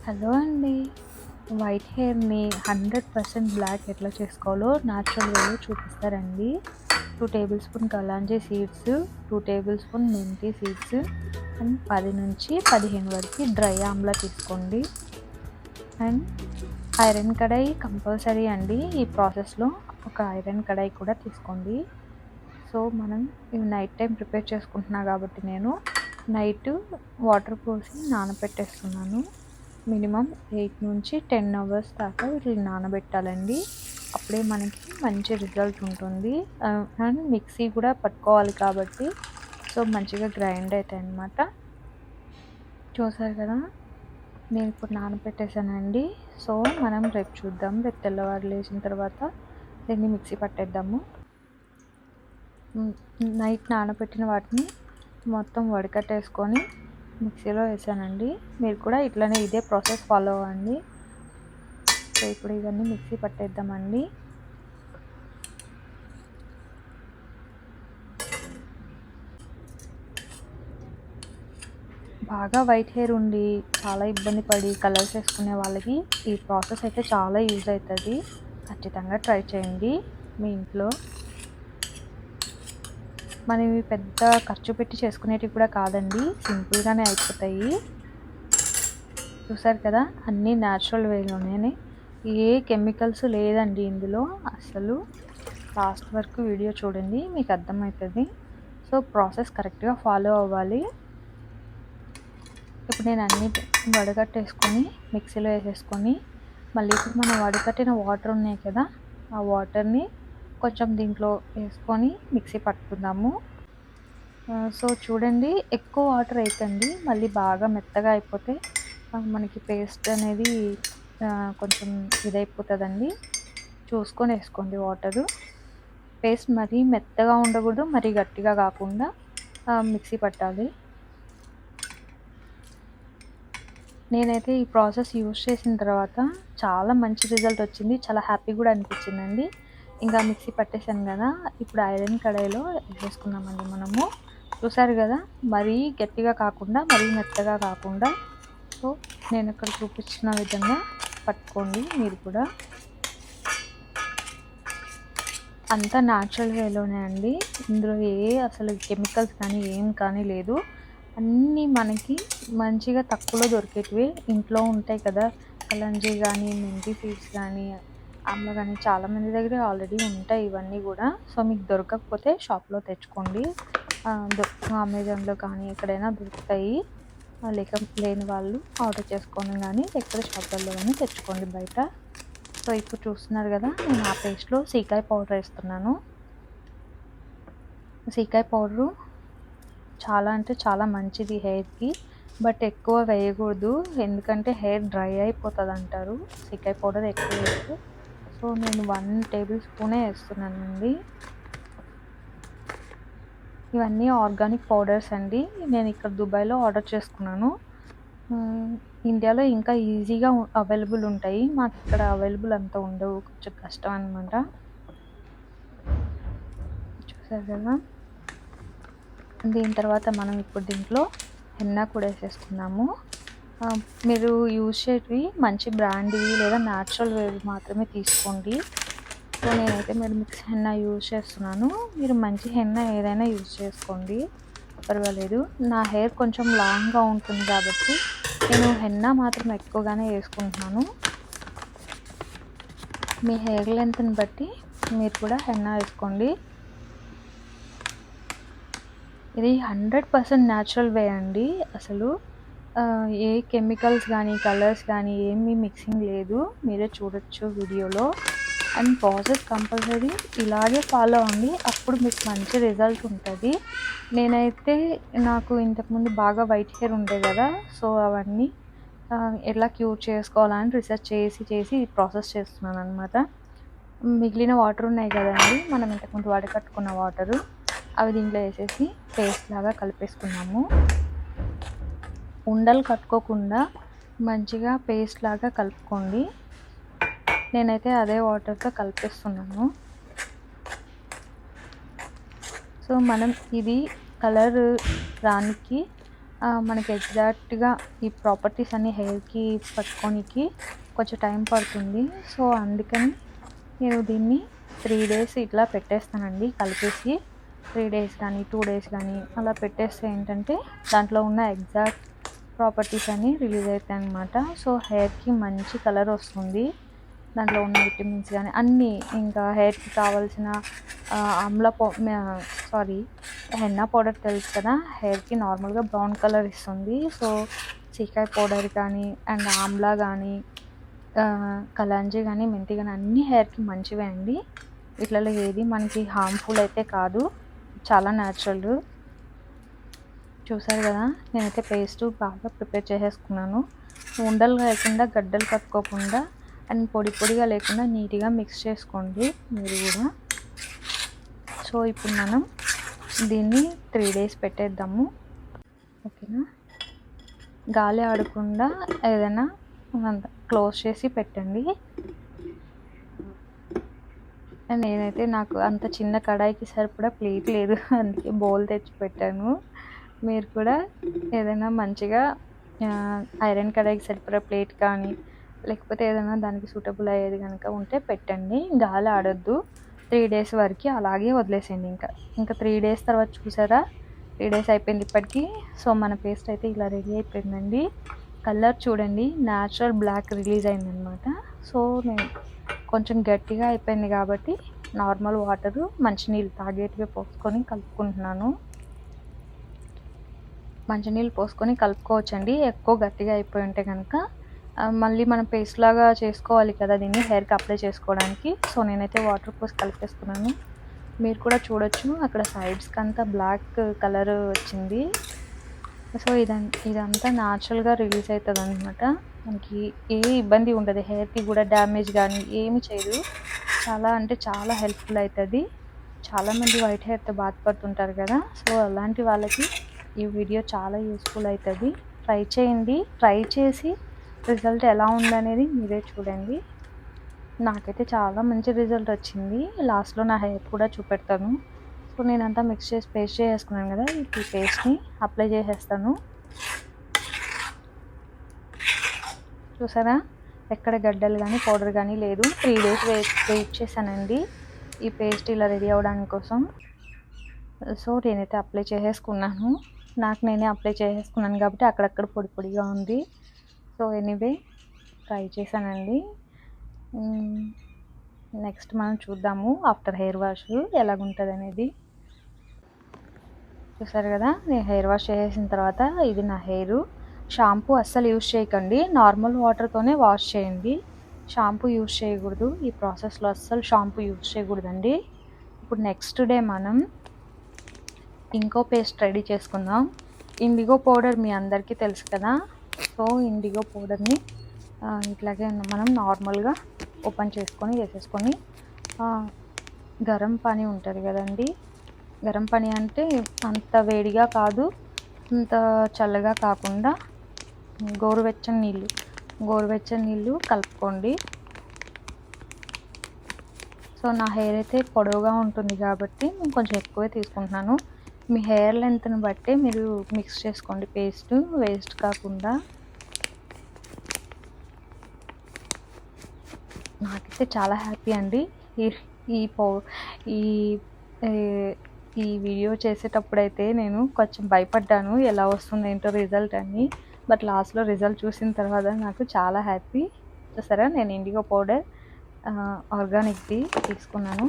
Hello అండి. White హెయిర్‌ని 100% black ఎట్లా చేసుకోవాలో న్యాచురల్ వేలో చూపిస్తారండి. 2 table spoon kalonji seeds, 2 table spoon మెంతి సీడ్స్ అండ్ 10-15 వరకు డ్రై ఆమ్లా తీసుకోండి. అండ్ ఐరన్ కడాయి కంపల్సరీ అండి. ఈ ప్రాసెస్‌లో ఒక ఐరన్ కడాయి కూడా తీసుకోండి. సో, మనం ఇవి నైట్ టైం ప్రిపేర్ చేసుకుంటున్నా కాబట్టి నేను నైట్ వాటర్ పోసి నానబెట్టేస్తున్నాను. మినిమం 8-10 అవర్స్ దాకా వీటిని నానబెట్టాలండి. అప్పుడే మనకి మంచి రిజల్ట్ ఉంటుంది. అండ్ మిక్సీ కూడా పట్టుకోవాలి కాబట్టి సో మంచిగా గ్రైండ్ అవుతాయన్నమాట. చూసారు కదా, నేను ఇప్పుడు నానబెట్టేసానండి. సో మనం రేపు చూద్దాం. రేపు తెల్లవారు లేచిన తర్వాత దీన్ని మిక్సీ పట్టేద్దాము. నైట్ నానబెట్టిన వాటిని మొత్తం వడకట్టేసుకొని మిక్సీలో వేసానండి. మీరు కూడా ఇట్లనే ఇదే ప్రాసెస్ ఫాలో అవ్వండి. సో ఇప్పుడు ఇవన్నీ మిక్సీ పట్టేద్దామండి. బాగా వైట్ హెయిర్ ఉండి చాలా ఇబ్బంది పడి కలర్స్ వేసుకునే వాళ్ళకి ఈ ప్రాసెస్ అయితే చాలా యూజ్ అవుతుంది. ఖచ్చితంగా ట్రై చేయండి మీ ఇంట్లో. మనం ఇవి పెద్ద ఖర్చు పెట్టి చేసుకునేటివి కూడా కాదండి, సింపుల్గానే అయిపోతాయి. చూసారు కదా, అన్నీ న్యాచురల్ వేలోనే, ఏ కెమికల్స్ లేదండి ఇందులో అసలు. లాస్ట్ వరకు వీడియో చూడండి, మీకు అర్థమవుతుంది. సో ప్రాసెస్ కరెక్ట్గా ఫాలో అవ్వాలి. ఇప్పుడు నేను అన్నీ వడగట్టేసుకొని మిక్సీలో వేసేసుకొని మళ్ళీ ఇప్పుడు మనం వడగట్టిన వాటర్ ఉన్నాయి కదా, ఆ వాటర్ని కొంచెం దీంట్లో వేసుకొని మిక్సీ పట్టుకుందాము. సో చూడండి, ఎక్కువ వాటర్ అయితండి, మళ్ళీ బాగా మెత్తగా అయిపోతే మనకి పేస్ట్ అనేది కొంచెం ఇదైపోతుందండి. చూసుకొని వేసుకోండి వాటరు. పేస్ట్ మరీ మెత్తగా ఉండకూడదు, మరీ గట్టిగా కాకుండా మిక్సీ పట్టాలి. నేనైతే ఈ ప్రాసెస్ యూజ్ చేసిన తర్వాత చాలా మంచి రిజల్ట్ వచ్చింది. చాలా హ్యాపీ కూడా అనిపించిందండి. ఇంకా మిక్సీ పట్టేసాను కదా, ఇప్పుడు ఐరన్ కడాయిలో వేసేసుకున్నామండి మనము. చూసారు కదా, మరీ గట్టిగా కాకుండా మరీ మెత్తగా కాకుండా. సో నేను ఇక్కడ చూపించిన విధంగా పట్టుకోండి మీరు కూడా. అంతా న్యాచురల్ వేలోనే అండి. ఇందులో అసలు కెమికల్స్ కానీ ఏం కానీ లేదు. అన్నీ మనకి మంచిగా తక్కువలో దొరికేటివి ఇంట్లో ఉంటాయి కదా. కలంజీ కానీ, మెంతి సీడ్స్ కానీ, ఆమ్లా కానీ చాలామంది దగ్గర ఆల్రెడీ ఉంటాయి ఇవన్నీ కూడా. సో మీకు దొరకకపోతే షాప్లో తెచ్చుకోండి. అమెజాన్లో కానీ ఎక్కడైనా దొరుకుతాయి. లేని వాళ్ళు ఆర్డర్ చేసుకొని కానీ ఎక్కడ షాప్లలో కానీ తెచ్చుకోండి బయట. సో ఇప్పుడు చూస్తున్నారు కదా, నేను ఆ పేస్ట్లో సీకాయ పౌడర్ వేస్తున్నాను. సీకాయ పౌడరు చాలా అంటే చాలా మంచిది హెయిర్కి, బట్ ఎక్కువ వేయకూడదు, ఎందుకంటే హెయిర్ డ్రై అయిపోతుంది అంటారు సీకాయ పౌడర్ ఎక్కువ వేస్తే. సో నేను 1 టేబుల్ స్పూనే వేస్తున్నానండి. ఇవన్నీ ఆర్గానిక్ పౌడర్స్ అండి. నేను ఇక్కడ దుబాయ్లో ఆర్డర్ చేసుకున్నాను. ఇండియాలో ఇంకా ఈజీగా అవైలబుల్ ఉంటాయి, మాకు ఇక్కడ అవైలబుల్ అంత ఉండవు, కొంచెం కష్టం అనమాట. చూసారు కదా, దీని తర్వాత మనం ఇప్పుడు దీంట్లో హెన్నా కూడా వేసేసుకున్నాము. మీరు యూజ్ చేసేవి మంచి బ్రాండ్వి లేదా న్యాచురల్ వేవి మాత్రమే తీసుకోండి. సో నేనైతే మీరు మిక్స్ హెన్నా యూజ్ చేస్తున్నాను. మీరు మంచి హెన్నా ఏదైనా యూజ్ చేసుకోండి, పర్వాలేదు. నా హెయిర్ కొంచెం లాంగ్గా ఉంటుంది కాబట్టి నేను హెన్నా మాత్రం ఎక్కువగానే వేసుకుంటున్నాను. మీ హెయిర్ లెంత్ని బట్టి మీరు కూడా హెన్నా వేసుకోండి. ఇది 100% న్యాచురల్ వే అండి. అసలు ఏ కెమికల్స్ కానీ కలర్స్ కానీ ఏమీ మిక్సింగ్ లేదు, మీరే చూడొచ్చు వీడియోలో. అండ్ ప్రాసెస్ కంపల్సరీ ఇలాగే ఫాలో అవ్వండి, అప్పుడు మీకు మంచి రిజల్ట్ ఉంటుంది. నేనైతే నాకు ఇంతకుముందు బాగా వైట్ హెయిర్ ఉండే కదా, సో అవన్నీ ఎలా క్యూర్ చేసుకోవాలని రీసెర్చ్ చేసి ఈ ప్రాసెస్ చేస్తున్నాను అనమాట. మిగిలిన వాటర్ ఉన్నాయి కదండి, మనం ఇంతకుముందు వడకట్టుకున్న వాటరు, అవి దీంట్లో వేసేసి పేస్ట్ లాగా కలిపేసుకున్నాము. ఉండలు కట్టుకోకుండా మంచిగా పేస్ట్ లాగా కలుపుకోండి. నేనైతే అదే వాటర్తో కలిపేస్తున్నాను. సో మనం ఇది కలర్ రానికి మనకి ఎగ్జాక్ట్‌గా ఈ ప్రాపర్టీస్ అన్నీ హెయిర్‌కి పట్టుకోనికి కొంచెం టైం పడుతుంది. సో, అందుకని నేను దీన్ని 3 డేస్ ఇట్లా పెట్టేస్తానండి కలిపేసి. 3 డేస్ కానీ, 2 డేస్ కానీ అలా పెట్టేస్తే ఏంటంటే దాంట్లో ఉన్న ఎగ్జాక్ట్ ప్రాపర్టీస్ అన్నీ రిలీజ్ అవుతాయన్నమాట. సో, హెయిర్‌కి మంచి కలర్ వస్తుంది. దాంట్లో ఉన్న విటమిన్స్ గానీ అన్నీ ఇంకా హెయిర్‌కి కావాల్సిన ఆమ్లా పౌ సారీ హెన్నా పౌడర్ తెలుసు కదా! హెయిర్‌కి నార్మల్‌గా బ్రౌన్ కలర్ ఇస్తుంది. సో, సీకాయ్ పౌడర్ కానీ అండ్ ఆమ్లా గానీ కలాంజీ గానీ, మెంతి గానీ అన్నీ హెయిర్‌కి మంచివే అండి. వీటిలలో ఏది మనకి హార్మ్‌ఫుల్ అయితే కాదు. చాలా న్యాచురల్. చూసారు కదా! నేనైతే పేస్టు బాగా ప్రిపేర్ చేసేసుకున్నాను. ఉండలు లేకుండా, గడ్డలు కట్టుకోకుండా అండ్ పొడి పొడిగా లేకుండా నీట్‌గా మిక్స్ చేసుకోండి మీరు కూడా. సో, ఇప్పుడు మనం దీన్ని 3 డేస్ పెట్టేద్దాము. ఓకేనా? గాలి ఆడకుండా ఏదైనా క్లోజ్ చేసి పెట్టండి. నేనైతే నాకు అంత చిన్న కడాయికి సరిపడా ప్లేట్ లేదు. అందుకే బౌల్ తెచ్చి పెట్టాను. మీరు కూడా ఏదైనా మంచిగా ఐరన్ కడాయికి సరిపడా ప్లేట్ కానీ, లేకపోతే ఏదైనా దానికి సూటబుల్ అయ్యేది కనుక ఉంటే పెట్టండి. గాలి ఆడొద్దు. 3 డేస్ వరకు అలాగే వదిలేసేయండి ఇంకా. ఇంకా 3 డేస్ తర్వాత చూసారా? 3 డేస్ అయిపోయింది ఇప్పటికి. సో, మన పేస్ట్ అయితే ఇలా రెడీ అయిపోయిందండి. కలర్ చూడండి న్యాచురల్ బ్లాక్ రిలీజ్ అయిందనమాట. సో, నేను కొంచెం గట్టిగా అయిపోయింది కాబట్టి నార్మల్ వాటరు మంచినీళ్ళు తాగేటివి పోసుకొని కలుపుకుంటున్నాను. మంచినీళ్ళు పోసుకొని కలుపుకోవచ్చండి. ఎక్కువ గట్టిగా అయిపోయి ఉంటే కనుక మళ్ళీ మనం పేస్ట్ లాగా చేసుకోవాలి కదా దీన్ని హెయిర్‌కి అప్లై చేసుకోవడానికి. సో, నేనైతే వాటర్ పోసి కలిపేసుకున్నాను. మీరు కూడా చూడొచ్చు అక్కడ సైడ్స్‌కి అంతా బ్లాక్ కలర్ వచ్చింది. సో, ఇదంతా న్యాచురల్‌గా రిలీజ్ అవుతుందనమాట. మనకి ఏ ఇబ్బంది ఉండదు. హెయిర్‌కి కూడా డ్యామేజ్ కానీ ఏమి చేయదు. చాలా అంటే చాలా హెల్ప్‌ఫుల్ అవుతుంది. చాలామంది వైట్ హెయిర్‌తో బాధపడుతుంటారు కదా! సో, అలాంటి వాళ్ళకి ఈ వీడియో చాలా యూస్ఫుల్ అవుతుంది. ట్రై చేయండి. ట్రై చేసి రిజల్ట్ ఎలా ఉందనేది మీరే చూడండి. నాకైతే చాలా మంచి రిజల్ట్ వచ్చింది. లాస్ట్‌లో నా హెయిర్ కూడా చూపెడతాను. సో, నేనంతా మిక్స్ చేసి పేస్ట్ చేసేసుకున్నాను కదా! ఈ పేస్ట్‌ని అప్లై చేసేస్తాను. చూసారా? ఎక్కడ గడ్డలు కానీ పౌడర్ కానీ లేదు. 3 డేస్ వెయిట్ చేశానండి ఈ పేస్ట్ ఇలా రెడీ అవ్వడానికి కోసం. సో, నేనైతే అప్లై చేసేసుకున్నాను. నాకు నేనే అప్లై చేసేసుకున్నాను కాబట్టి అక్కడక్కడ పొడి పొడిగా ఉంది. సో, ఎనీవే ట్రై చేశానండి. నెక్స్ట్ మనం చూద్దాము ఆఫ్టర్ హెయిర్ వాష్ ఎలాగుంటుందనేది. చూసారు కదా! నేను హెయిర్ వాష్ చేసేసిన తర్వాత ఇది నా హెయిరు. షాంపూ అస్సలు యూజ్ చేయకండి. నార్మల్ వాటర్‌తోనే వాష్ చేయండి. షాంపూ యూజ్ చేయకూడదు. ఈ ప్రాసెస్‌లో అస్సలు షాంపూ యూజ్ చేయకూడదండి. ఇప్పుడు నెక్స్ట్ డే మనం ఇంకో పేస్ట్ రెడీ చేసుకుందాం. ఇండిగో పౌడర్ మీ అందరికీ తెలుసు కదా! సో, ఇండిగో పౌడర్‌ని ఇట్లాగే మనం నార్మల్‌గా ఓపెన్ చేసుకొని వేసేసుకొని గరం పానీ ఉంటుంది కదండీ! గరం పానీ అంటే అంత వేడిగా కాదు, అంత చల్లగా కాకుండా గోరువెచ్చని నీళ్ళు కలుపుకోండి. సో, నా హెయిర్ అయితే పొడవుగా ఉంటుంది కాబట్టి నేను కొంచెం ఎక్కువే తీసుకుంటున్నాను. మీ హెయిర్ లెంత్ని బట్టి మీరు మిక్స్ చేసుకోండి పేస్ట్ వేస్ట్ కాకుండా. నాకైతే చాలా హ్యాపీ అండి. ఈ ఈ పౌ ఈ ఈ వీడియో చేసేటప్పుడైతే నేను కొంచెం భయపడ్డాను ఎలా వస్తుందో ఏంటో రిజల్ట్ అని. బట్ లాస్ట్‌లో రిజల్ట్ చూసిన తర్వాత నాకు చాలా హ్యాపీ. చూసారా నేను ఇండిగో పౌడర్ ఆర్గానిక్‌ది తీసుకున్నాను.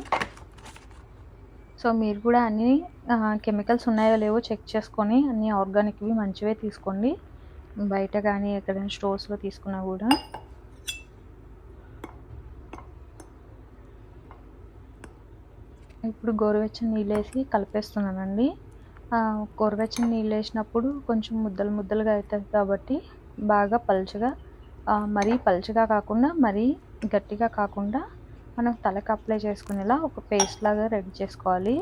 సో, మీరు కూడా అన్నీ కెమికల్స్ ఉన్నాయో లేవో చెక్ చేసుకొని అన్నీ ఆర్గానిక్‌వి మంచివే తీసుకోండి. బయట కానీ ఎక్కడైనా స్టోర్స్‌లో తీసుకున్నా కూడా. ఇప్పుడు గోరువెచ్చని నీళ్ళేసి కలిపేస్తున్నానండి. గోరువెచ్చని నీళ్ళేసినప్పుడు కొంచెం ముద్దలు ముద్దలుగా అవుతుంది కాబట్టి బాగా పలుచగా మరీ పలుచగా కాకుండా మరీ గట్టిగా కాకుండా మనం తలకు అప్లై చేసుకునేలా ఒక పేస్ట్ లాగా రెడీ చేసుకోవాలి.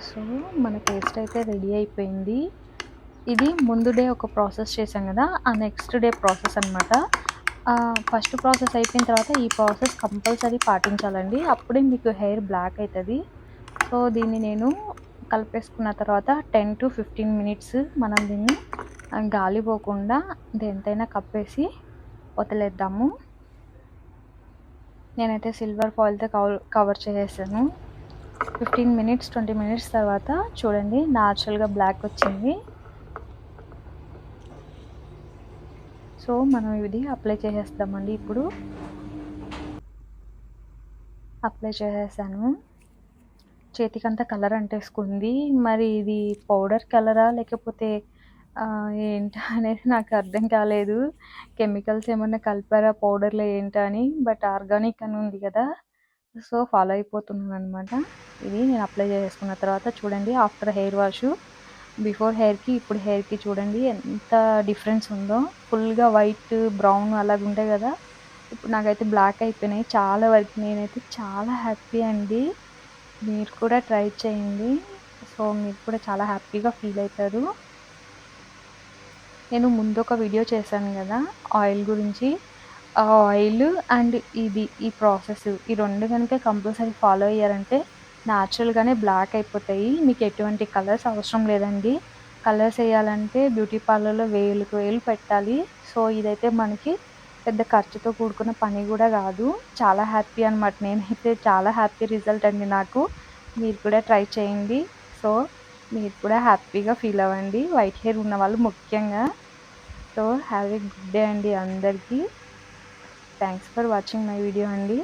సో, మన పేస్ట్ అయితే రెడీ అయిపోయింది. ఇది ముందు డే ఒక ప్రాసెస్ చేసాం కదా! ఆ నెక్స్ట్ డే ప్రాసెస్ అనమాట. ఫస్ట్ ప్రాసెస్ అయిపోయిన తర్వాత ఈ ప్రాసెస్ కంపల్సరీ పాటించాలండి. అప్పుడే మీకు హెయిర్ బ్లాక్ అవుతుంది. సో దీన్ని నేను కలిపేసుకున్న తర్వాత 10-15 మినిట్స్ మనం దీన్ని గాలి పోకుండా దేనితోనైనా కప్పేసి వదిలేద్దాము. నేనైతే సిల్వర్ ఫాయిల్తో కవర్ చేసేసాను. 15 మినిట్స్ 20 మినిట్స్ తర్వాత చూడండి న్యాచురల్గా బ్లాక్ వచ్చింది. సో మనం ఇది అప్లై చేసేస్తామండి. ఇప్పుడు అప్లై చేసేసాను. చేతికంతా కలర్ అంటేసుకుంది. మరి ఇది పౌడర్ కలరా లేకపోతే ఏంటా అనేది నాకు అర్థం కాలేదు. కెమికల్స్ ఏమన్నా కలిపారా పౌడర్‌లో ఏంటా అని. బట్ ఆర్గానిక్ అని ఉంది కదా! సో ఫాలో అయిపోతున్నాననమాట. ఇది నేను అప్లై చేసేసుకున్న తర్వాత చూడండి ఆఫ్టర్ హెయిర్ వాషు బిఫోర్ హెయిర్‌కి ఇప్పుడు హెయిర్‌కి చూడండి ఎంత డిఫరెన్స్ ఉందో. ఫుల్‌గా వైట్, బ్రౌన్ అలాగుంటాయి కదా! ఇప్పుడు నాకైతే బ్లాక్ అయిపోయినాయి చాలా వరకు. నేనైతే చాలా హ్యాపీ అండి. మీరు కూడా ట్రై చేయండి. సో మీరు కూడా చాలా హ్యాపీగా ఫీల్ అవుతారు. నేను ముందు ఒక వీడియో చేశాను కదా ఆయిల్ గురించి. ఆ ఆయిల్ అండ్ ఈ ప్రాసెస్ ఈ 2 కనుక కంపల్సరీ ఫాలో అయ్యారంటే న్యాచురల్‌గానే బ్లాక్ అయిపోతాయి. మీకు ఎటువంటి కలర్స్ అవసరం లేదండి. కలర్స్ ఎయ్యాలంటే బ్యూటీ పార్లర్‌లో వేలుకి వేలు పెట్టాలి. సో ఇదైతే మనకి పెద్ద ఖర్చుతో కూడుకున్న పని కూడా కాదు. చాలా హ్యాపీ అనమాట. నేనైతే చాలా హ్యాపీ రిజల్ట్ అండి నాకు. మీరు కూడా ట్రై చేయండి. సో మీరు కూడా హ్యాపీగా ఫీల్ అవ్వండి. వైట్ హెయిర్ ఉన్నవాళ్ళు ముఖ్యంగా. So have a good day అండి అందరికీ. Thanks for watching my video అండి.